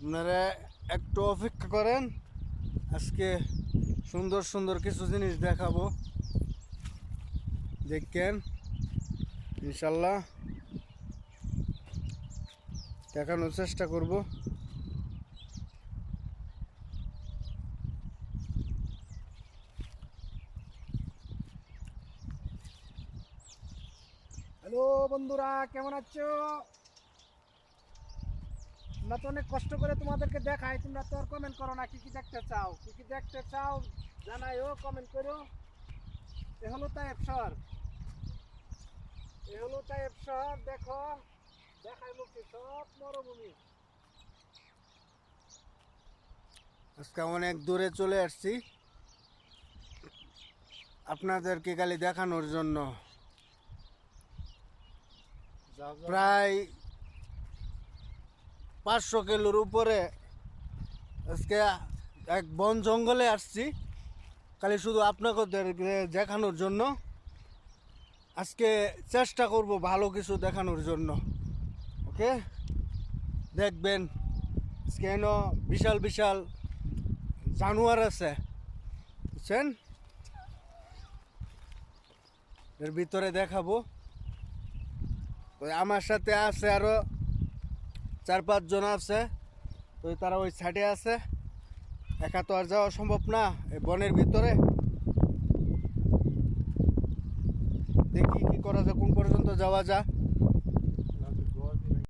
আপনারা একটু অপেক্ষা করেন, আজকে সুন্দর সুন্দর কিছু জিনিস দেখাবো, দেখেন ইনশাল্লাহ দেখানোর চেষ্টা করব। হ্যালো বন্ধুরা, কেমন আছো? আমরা তো অনেক কষ্ট করে তোমাদেরকে দেখাই, তোমরা তো আর কমেন্ট করো না। কি কি দেখতে চাও, কি কি দেখতে চাও জানাইও, কমেন্ট করো। এ হলো তাইব শহর, এ হলো তাইব শহর। দেখো, দেখাই মুক্তি সব মরুভূমি। আজকে অনেক দূরে চলে আসছি আপনাদেরকে খালি দেখানোর জন্য। প্রায় 500 কিলোর উপরে আজকে এক বন জঙ্গলে আসছি, খালি শুধু আপনাদেরকে দেখানোর জন্য। আজকে চেষ্টা করব ভালো কিছু দেখানোর জন্য। ওকে, দেখবেন কেন বিশাল বিশাল জানোয়ার আছে, বুঝছেন? এর ভিতরে দেখাবো। তো আমার সাথে আছে আরো 4-5 জন আছে, তো তারা ওই সাইডে আছে। একা তো আর যাওয়া সম্ভব না এই বনের ভিতরে। দেখি কি করা যায়, কোন পর্যন্ত যাওয়া যায়।